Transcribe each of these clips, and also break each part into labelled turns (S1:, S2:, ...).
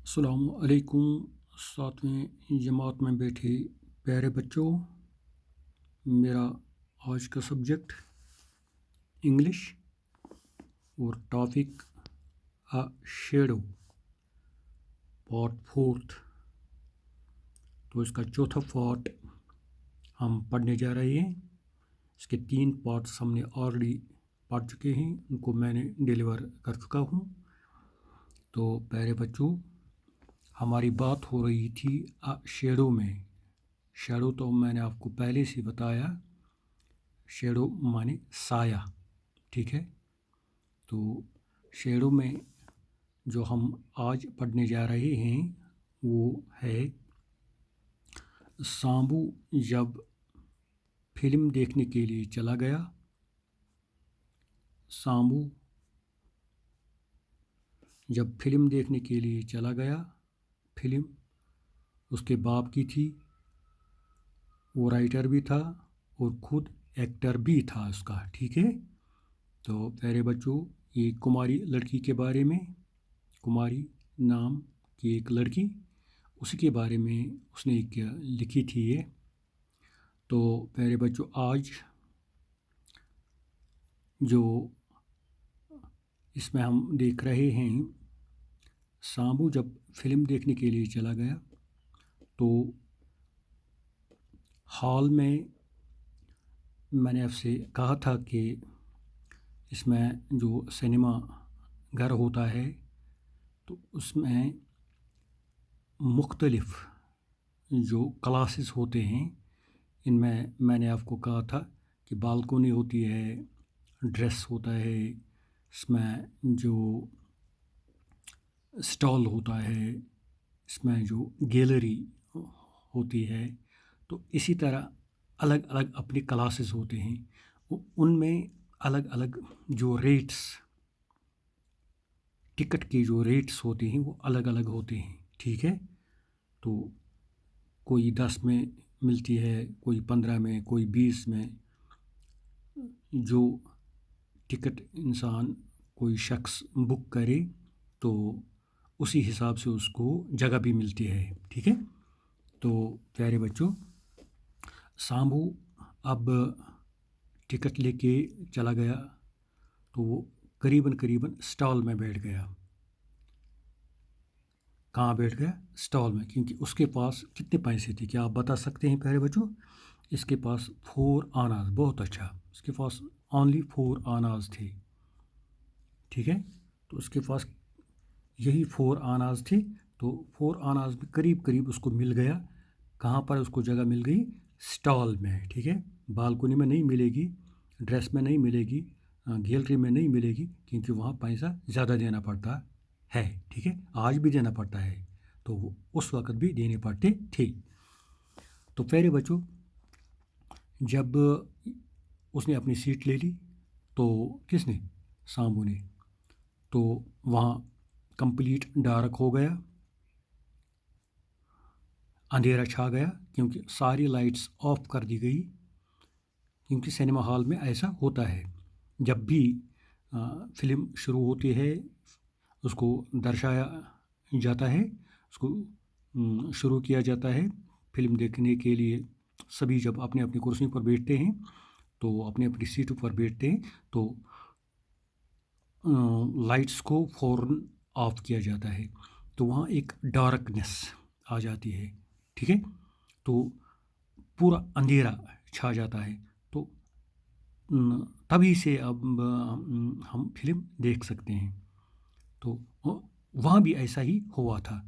S1: अस्सलाम वालेकुम। सातवीं जमात में बैठे प्यारे बच्चों, मेरा आज का सब्जेक्ट इंग्लिश और topic a shadow part fourth. तो इसका चौथा पार्ट हम पढ़ने जा रहे हैं। इसके 3 पार्ट्स हमने ऑलरेडी पढ़ चुके हैं, उनको मैंने डिलीवर कर चुका हूँ। तो प्यारे बच्चों, हमारी बात हो रही थी शेडो में। शेडो तो मैंने आपको पहले से बताया, शेडो माने साया, ठीक है। तो शेडो में जो हम आज पढ़ने जा रहे हैं वो है सांबू जब फिल्म देखने के लिए चला गया। सांबू जब फिल्म देखने के लिए चला गया। फिल्म उसके बाप की थी, वो राइटर भी था और खुद एक्टर भी था उसका, ठीक है। तो प्यारे बच्चों, ये कुमारी लड़की के बारे में, कुमारी नाम की एक लड़की, उसी के बारे में उसने एक लिखी थी ये। तो प्यारे बच्चों, आज जो इसमें हम देख रहे हैं, सांबू जब फिल्म देखने के लिए चला गया तो हॉल में मैंने आपसे कहा था कि इसमें जो सिनेमा घर होता है तो उसमें मुख्तलिफ जो क्लासेस होते हैं, इनमें मैंने आपको कहा था कि बालकोनी होती है, ड्रेस होता है, इसमें जो स्टॉल होता है, इसमें जो गैलरी होती है। तो इसी तरह अलग अलग अपनी क्लासेस होते हैं, उनमें अलग अलग जो रेट्स, टिकट के जो रेट्स होते हैं वो अलग अलग होते हैं, ठीक है। तो कोई 10 में मिलती है, कोई 15 में, कोई 20 में। जो टिकट इंसान कोई शख्स बुक करे तो उसी हिसाब से उसको जगह भी मिलती है, ठीक है। तो प्यारे बच्चों, सांबू अब टिकट लेके चला गया तो वो करीबन करीबन स्टॉल में बैठ गया। कहाँ बैठ गया? स्टॉल में, क्योंकि उसके पास कितने पैसे थे, क्या आप बता सकते हैं प्यारे बच्चों? इसके पास 4 आनाज, बहुत अच्छा, इसके पास ओनली 4 आनाज थे, ठीक है। तो उसके पास यही 4 आनाज थे। तो 4 आनाज में करीब करीब उसको मिल गया। कहाँ पर उसको जगह मिल गई? स्टॉल में, ठीक है। बालकोनी में नहीं मिलेगी, ड्रेस में नहीं मिलेगी, गैलरी में नहीं मिलेगी, क्योंकि वहाँ पैसा ज़्यादा देना पड़ता है, ठीक है। आज भी देना पड़ता है, तो वो उस वक़्त भी देने पड़ते थे। तो प्यारे बच्चों, जब उसने अपनी सीट ले ली तो किसने? सांबू ने। तो वहाँ कंप्लीट डार्क हो गया, अंधेरा छा गया, क्योंकि सारी लाइट्स ऑफ कर दी गई। क्योंकि सिनेमा हॉल में ऐसा होता है, जब भी फिल्म शुरू होती है उसको दर्शाया जाता है, उसको शुरू किया जाता है। फिल्म देखने के लिए सभी जब अपने अपनी कुर्सियों पर बैठते हैं, तो अपनी अपनी सीटों पर बैठते हैं, तो लाइट्स को फ़ौरन ऑफ किया जाता है। तो वहाँ एक डार्कनेस आ जाती है, ठीक है। तो पूरा अंधेरा छा जाता है। तो तभी से अब हम फिल्म देख सकते हैं। तो वहाँ भी ऐसा ही हुआ था।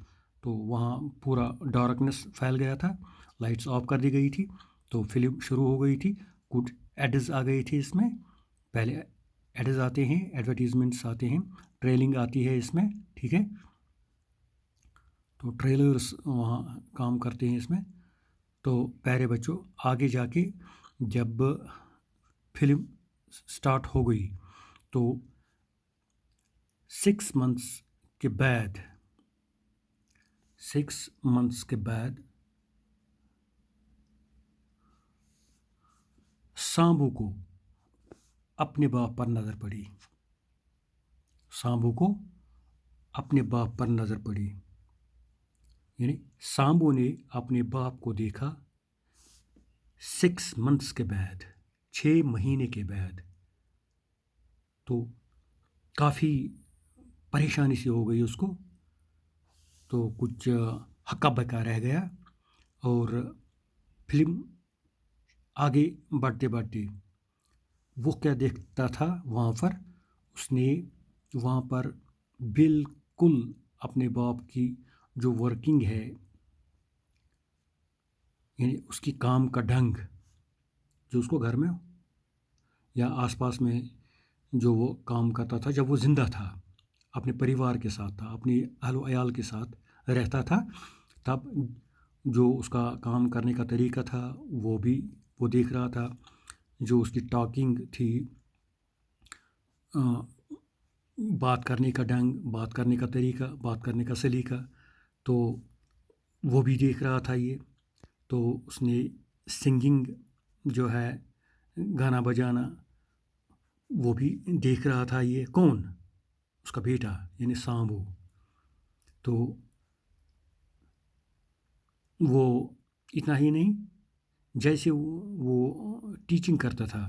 S1: तो वहाँ पूरा डार्कनेस फैल गया था, लाइट्स ऑफ कर दी गई थी, तो फिल्म शुरू हो गई थी। कुछ एड्स आ गई थी इसमें। पहले एड्स आते हैं, एडवर्टीजमेंट्स आते हैं, ट्रेलिंग आती है इसमें, ठीक है। तो ट्रेलर्स वहाँ काम करते हैं इसमें। तो प्यारे बच्चों, आगे जाके जब फिल्म स्टार्ट हो गई तो 6 मंथ्स के बाद 6 मंथ्स के बाद सांबू को अपने बाप पर नज़र पड़ी। सांबू को अपने बाप पर नज़र पड़ी। यानी सांबू ने अपने बाप को देखा 6 months के बाद, 6 महीने के बाद। तो काफ़ी परेशानी सी हो गई उसको, तो कुछ हक्का बक्का रह गया। और फिल्म आगे बढ़ते बढ़ते वो क्या देखता था वहाँ पर, उसने वहाँ पर बिल्कुल अपने बाप की जो वर्किंग है, यानी उसकी काम का ढंग, जो उसको घर में या आसपास में जो वो काम करता था जब वो ज़िंदा था, अपने परिवार के साथ था, अपनी अहलो अयाल के साथ रहता था, तब जो उसका काम करने का तरीका था वो भी वो देख रहा था। जो उसकी टॉकिंग थी, बात करने का ढंग, बात करने का तरीका, बात करने का सलीका, तो वो भी देख रहा था ये। तो उसने सिंगिंग जो है, गाना बजाना, वो भी देख रहा था। ये कौन? उसका बेटा यानी सांबू। तो वो इतना ही नहीं, जैसे वो टीचिंग करता था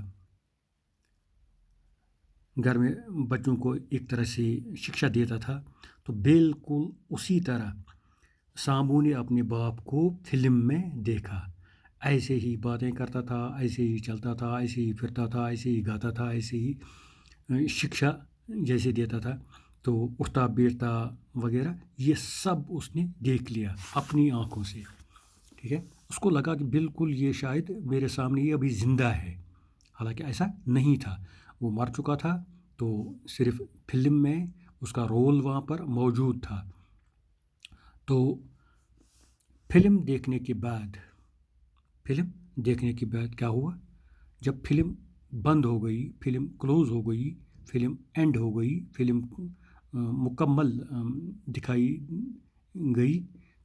S1: घर में, बच्चों को एक तरह से शिक्षा देता था, तो बिल्कुल उसी तरह सांबू ने अपने बाप को फिल्म में देखा। ऐसे ही बातें करता था, ऐसे ही चलता था, ऐसे ही फिरता था, ऐसे ही गाता था, ऐसे ही शिक्षा जैसे देता था। तो उठता बैठता वगैरह ये सब उसने देख लिया अपनी आँखों से। ठीक है, उसको लगा कि बिल्कुल ये शायद मेरे सामने ये अभी ज़िंदा है, हालांकि ऐसा नहीं था, वो मर चुका था। तो सिर्फ फिल्म में उसका रोल वहाँ पर मौजूद था। तो फिल्म देखने के बाद क्या हुआ, जब फिल्म बंद हो गई, फिल्म क्लोज़ हो गई, फिल्म एंड हो गई, फिल्म मुकम्मल दिखाई गई,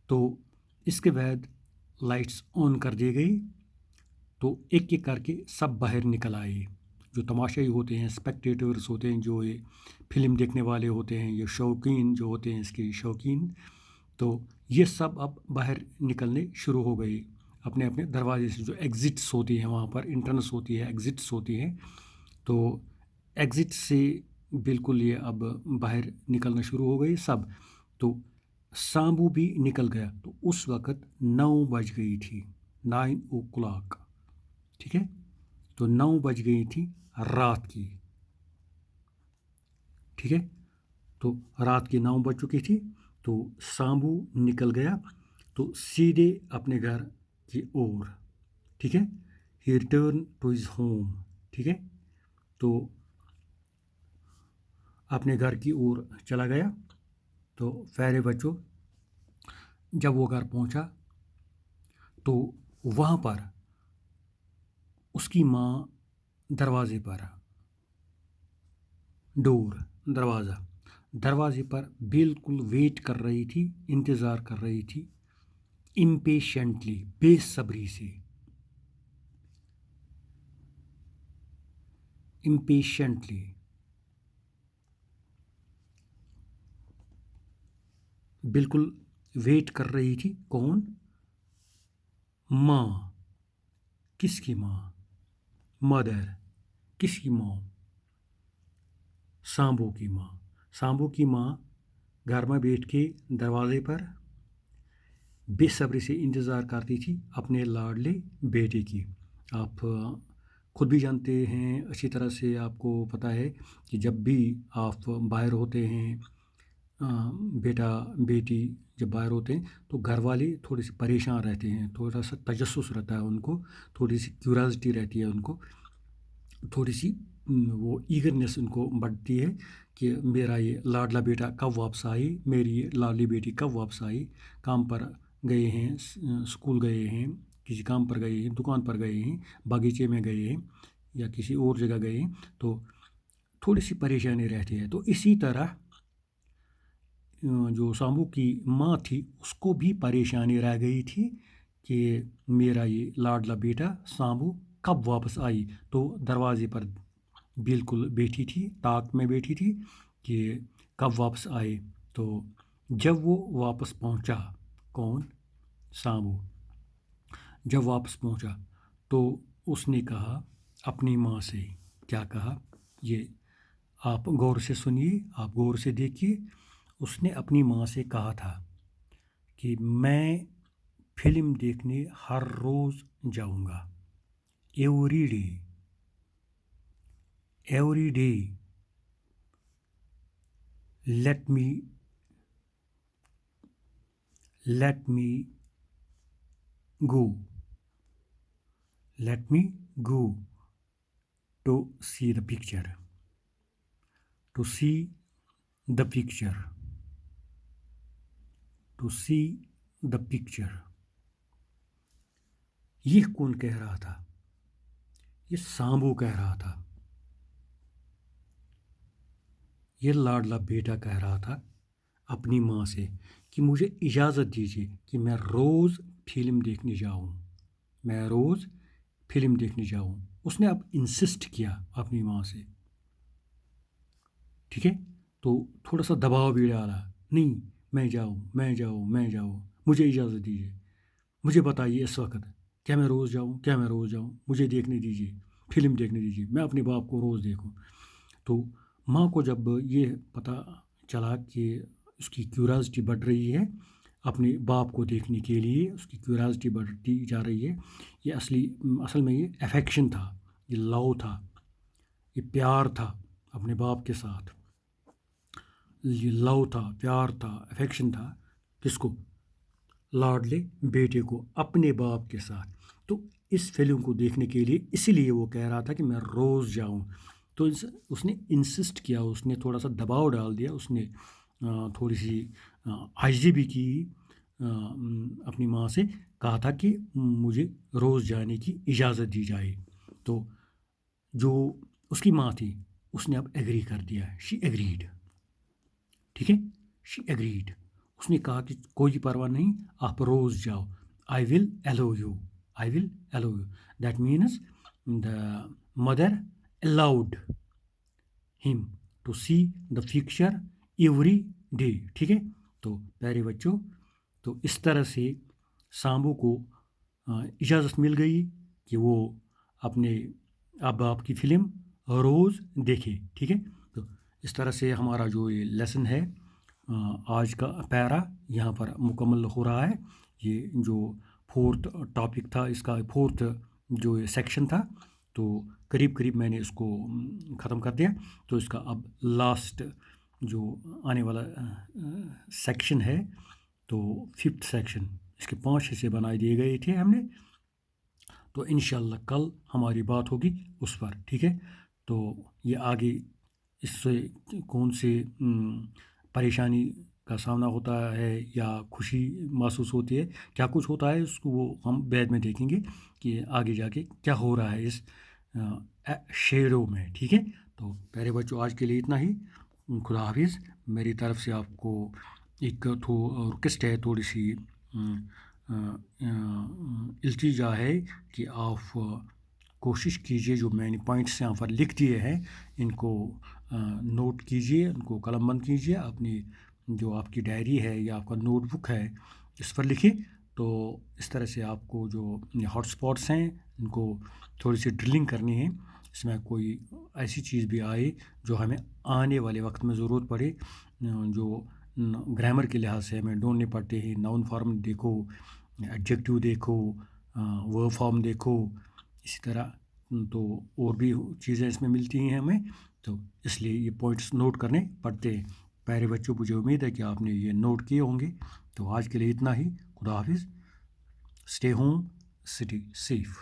S1: तो इसके बाद लाइट्स ऑन कर दी गई। तो एक एक करके सब बाहर निकल आए। जो तमाशाई होते हैं, स्पेक्टेटर्स होते हैं, जो ये फिल्म देखने वाले होते हैं, ये शौकीन जो होते हैं, इसके शौकीन, तो ये सब अब बाहर निकलने शुरू हो गए अपने अपने दरवाजे से। जो एग्ज़िट्स होती हैं वहाँ पर, इंट्रेंस होती है, एग्ज़िट्स होती हैं, तो एग्ज़िट से बिल्कुल ये अब बाहर निकलना शुरू हो गए सब। तो सांबू भी निकल गया। तो उस वक़्त 9 बज गई थी, 9 o'clock। ठीक है, तो 9 बज गई थी रात की। ठीक है, तो रात की 9 बज चुकी थी। तो सांबू निकल गया तो सीधे अपने घर की ओर। ठीक है, ही रिटर्न टू हिज होम। ठीक है, तो अपने घर की ओर चला गया। तो प्यारे बच्चों, जब वो घर पहुंचा तो वहाँ पर उसकी माँ दरवाजे पर, दरवाजे पर बिल्कुल वेट कर रही थी, इंतज़ार कर रही थी, इम्पेशेंटली, बेसब्री से, इम्पेशेंटली, बिल्कुल वेट कर रही थी। कौन? माँ। किसकी माँ? मदर। किसकी माँ? सांबू की माँ। सांबू की माँ घर में बैठ के दरवाजे पर बेसब्री से इंतज़ार करती थी अपने लाडले बेटे की। आप खुद भी जानते हैं, अच्छी तरह से आपको पता है कि जब भी आप बाहर होते हैं, बेटा बेटी जब बाहर होते हैं, तो घर वाले थोड़े से परेशान रहते हैं, थोड़ा सा तजस्सुस रहता है उनको, थोड़ी सी क्यूरासिटी रहती है उनको, थोड़ी सी वो ईगरनेस उनको बढ़ती है कि मेरा ये लाडला बेटा कब वापस आए, मेरी ये लाडली बेटी कब वापस आई। काम पर गए हैं, स्कूल गए हैं, किसी काम पर गए हैं, दुकान पर गए हैं, बागीचे में गए हैं, या किसी और जगह गए हैं, तो थोड़ी सी परेशानी रहती है। तो इसी तरह जो सांबू की माँ थी उसको भी परेशानी रह गई थी कि मेरा ये लाडला बेटा सांबू कब वापस आई। तो दरवाजे पर बिल्कुल बैठी थी, ताक में बैठी थी कि कब वापस आए। तो जब वो वापस पहुंचा, कौन? सांबू। जब वापस पहुंचा तो उसने कहा अपनी माँ से, क्या कहा ये आप गौर से सुनिए, आप गौर से देखिए। उसने अपनी माँ से कहा था कि मैं फिल्म देखने हर रोज़ जाऊंगा, every day, every day, let me go, let me go to see the picture, to see the picture, to see the picture। ये कौन कह रहा था? ये सांबू कह रहा था। ये लाडला बेटा कह रहा था अपनी माँ से कि मुझे इजाज़त दीजिए कि मैं रोज़ फिल्म देखने जाऊँ, मैं रोज़ फिल्म देखने जाऊँ। उसने अब इंसिस्ट किया अपनी माँ से, ठीक है। तो थोड़ा सा दबाव भी डाला, नहीं मैं जाऊँ, मुझे इजाज़त दीजिए, मुझे बताइए इस वक्त क्या मैं रोज़ जाऊँ, मुझे देखने दीजिए, फिल्म देखने दीजिए, मैं अपने बाप को रोज़ देखूँ। तो माँ को जब ये पता चला कि उसकी क्यूरियोसिटी बढ़ रही है अपने बाप को देखने के लिए, उसकी क्यूरियोसिटी बढ़ती जा रही है, ये असल में ये अफेक्शन था, ये लव था, ये प्यार था अपने बाप के साथ, ये लव था, प्यार था, अफेक्शन था। किसको? लाडले बेटे को अपने बाप के साथ। तो इस फिल्म को देखने के लिए इसीलिए वो कह रहा था कि मैं रोज़ जाऊं। तो उसने इंसिस्ट किया, उसने थोड़ा सा दबाव डाल दिया, उसने थोड़ी सी आजिज़ी भी की, अपनी माँ से कहा था कि मुझे रोज़ जाने की इजाज़त दी जाए। तो जो उसकी माँ थी उसने अब एग्री कर दिया, शी एग्रीड, ठीक है, शी एग्रीड। उसने कहा कि कोई परवाह नहीं, आप रोज़ जाओ, I will allow you, I will allow you. That means the mother allowed him to see the picture every day, ठीक है। तो प्यारे बच्चों, तो इस तरह से सांबू को इजाज़त मिल गई कि वो अपने अब आपकी फ़िल्म रोज़ देखे, ठीक है। तो इस तरह से हमारा जो ये लेसन है, आज का पैरा यहाँ पर मुकम्मल हो रहा है। ये जो फोर्थ टॉपिक था, इसका फोर्थ जो ये सेक्शन था, तो करीब करीब मैंने इसको ख़त्म कर दिया। तो इसका अब लास्ट जो आने वाला सेक्शन है, तो फिफ्थ सेक्शन, इसके 5 हिस्से बनाए दिए गए थे हमने। तो इंशाल्लाह कल हमारी बात होगी उस पर, ठीक है। तो ये आगे इससे कौन से परेशानी का सामना होता है या खुशी महसूस होती है, क्या कुछ होता है, उसको वो हम बाद में देखेंगे कि आगे जाके क्या हो रहा है इस शेयरों में, ठीक है। तो प्यारे बच्चों, आज के लिए इतना ही। खुदा हाफिज़। मेरी तरफ से आपको एक रिक्वेस्ट है, थोड़ी सी इल्तिजा है कि आप कोशिश कीजिए, जो मैंने पॉइंट्स यहाँ पर लिख दिए हैं इनको नोट कीजिए, उनको कलमबंद कीजिए, अपनी जो आपकी डायरी है या आपका नोटबुक है इस पर लिखिए। तो इस तरह से आपको जो हॉटस्पॉट्स हैं इनको थोड़ी सी ड्रिलिंग करनी है, इसमें कोई ऐसी चीज़ भी आए जो हमें आने वाले वक्त में ज़रूरत पड़े, जो ग्रामर के लिहाज से हमें ढूंढने पड़ते हैं। नाउन फॉर्म देखो, एडजेक्टिव देखो, वर्ब फॉर्म देखो, इसी तरह तो और भी चीज़ें इसमें मिलती हैं हमें, तो इसलिए ये पॉइंट्स नोट करने पड़ते हैं। प्यारे बच्चों, मुझे उम्मीद है कि आपने ये नोट किए होंगे। तो आज के लिए इतना ही। खुदा हाफिज़। Stay home, stay safe.